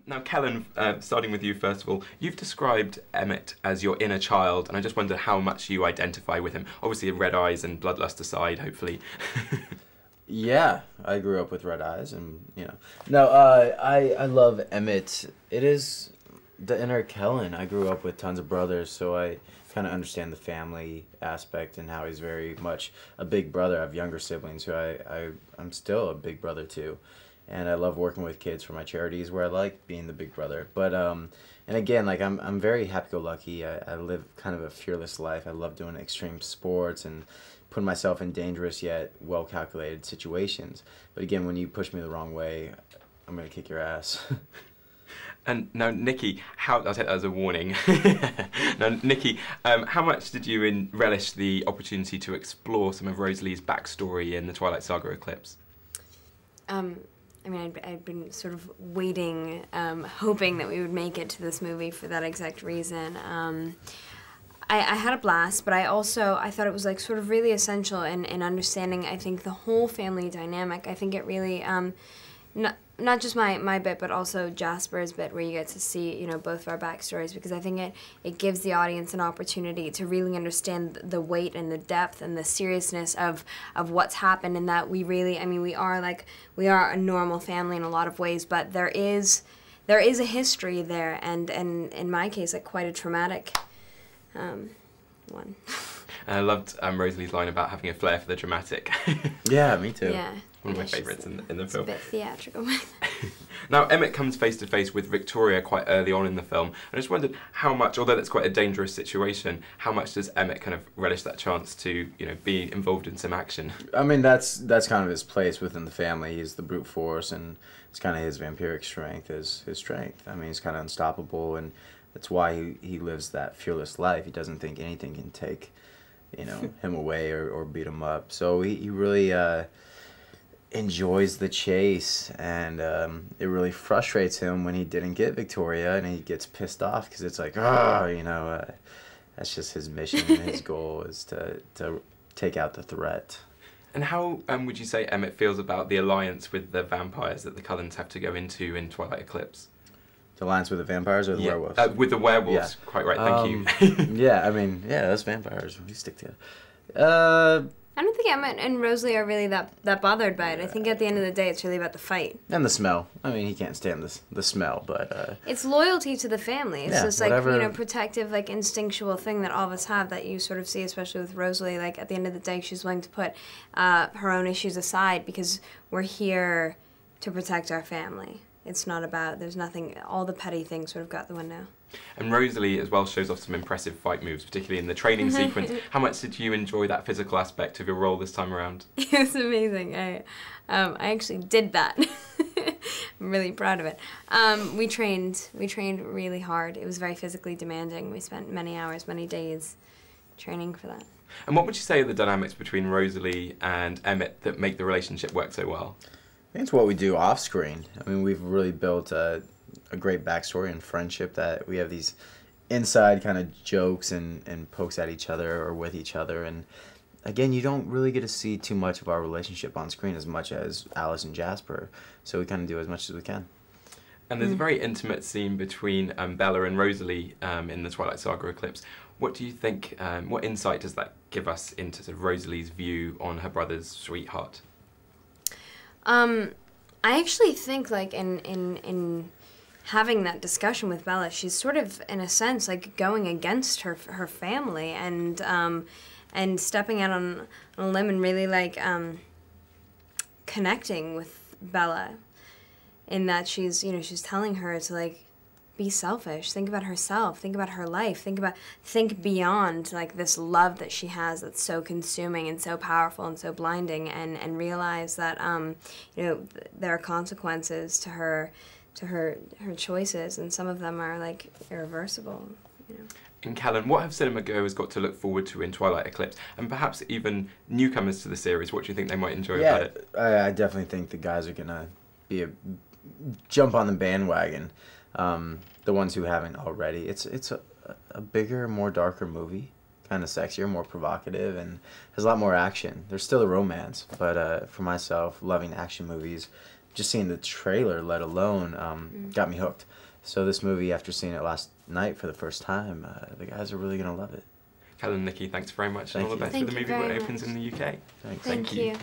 Now, Kellan, starting with you first of all, you've described Emmett as your inner child, and I just wondered how much you identify with him. Obviously, red eyes and bloodlust aside, hopefully. Yeah, I grew up with red eyes, and no, I love Emmett. It is the inner Kellan. I grew up with tons of brothers, so I kind of understand the family aspect and how he's very much a big brother. I have younger siblings who I'm still a big brother to, and I love working with kids for my charities where I like being the big brother. But and again, like I'm very happy-go-lucky. I live kind of a fearless life. I love doing extreme sports and putting myself in dangerous yet well-calculated situations. But again, when you push me the wrong way, I'm gonna kick your ass. And now, Nikki, I'll take that as a warning. Now, Nikki, how much did you relish the opportunity to explore some of Rosalie's backstory in the Twilight Saga Eclipse? I mean, I'd been sort of waiting, hoping that we would make it to this movie for that exact reason. I had a blast, but I thought it was like sort of really essential in understanding, I think, the whole family dynamic. I think it really, not just my bit, but also Jasper's bit, where you get to see, both of our backstories, because I think it gives the audience an opportunity to really understand the weight and the depth and the seriousness of what's happened, and that we really, we are a normal family in a lot of ways, but there is a history there, and in my case, like quite a traumatic one. And I loved Rosalie's line about having a flair for the dramatic. Yeah, me too. Yeah. One of my favourites in the film. It's a bit theatrical. Now, Emmett comes face to face with Victoria quite early on in the film. I just wondered how much, although that's quite a dangerous situation, how much does Emmett kind of relish that chance to, be involved in some action? I mean, that's kind of his place within the family. He's the brute force, and it's kind of his vampiric strength is his strength. I mean, he's kind of unstoppable, and that's why he lives that fearless life. He doesn't think anything can take, him away or beat him up. So he really enjoys the chase, and it really frustrates him when he didn't get Victoria, and he gets pissed off because it's like, that's just his mission. And his goal is to take out the threat. And how would you say Emmett feels about the alliance with the vampires that the Cullens have to go into in Twilight Eclipse? The alliance with the vampires or the werewolves? With the werewolves, yeah. Quite right, thank you. Yeah, those vampires, we stick together. I don't think Emmett and Rosalie are really that bothered by it. I think at the end of the day, it's really about the fight. And the smell. I mean, he can't stand the smell, but... It's loyalty to the family. It's just like, protective, like, instinctual thing that all of us have that you sort of see, especially with Rosalie. Like, at the end of the day, she's willing to put her own issues aside because we're here to protect our family. It's not about, there's nothing, all the petty things sort of go out the window. And Rosalie as well shows off some impressive fight moves, particularly in the training sequence. How much did you enjoy that physical aspect of your role this time around? It was amazing. I actually did that. I'm really proud of it. We trained really hard. It was very physically demanding. We spent many hours, many days training for that. And what would you say are the dynamics between Rosalie and Emmett that make the relationship work so well? I think it's what we do off screen. I mean, we've really built a great backstory and friendship that we have these inside kind of jokes and pokes at each other or with each other. And again, you don't really get to see too much of our relationship on screen as much as Alice and Jasper. So we kind of do as much as we can. And there's a very intimate scene between Bella and Rosalie in the Twilight Saga Eclipse. What do you think, what insight does that give us into sort of Rosalie's view on her brother's sweetheart? I actually think, like, in having that discussion with Bella, she's sort of, in a sense, like, going against her family and stepping out on a limb and really, like, connecting with Bella in that she's telling her to, like, be selfish, think about herself, think about her life, think beyond, like, this love that she has that's so consuming and so powerful and so blinding, and realize that there are consequences to her choices, and some of them are, like, irreversible. And Kellan, what have cinemagoers got to look forward to in Twilight Eclipse, and perhaps even newcomers to the series? What do you think they might enjoy about it? I definitely think the guys are gonna jump on the bandwagon. The ones who haven't already. It's a bigger, more darker movie, kind of sexier, more provocative, and has a lot more action. There's still a romance, but for myself, loving action movies, just seeing the trailer, let alone, got me hooked. So this movie, after seeing it last night for the first time, the guys are really gonna love it. Kellan, Nikki, thanks very much, and Thank all the you. best Thank for the you movie when very it opens much. in the UK. Thanks. Thank you.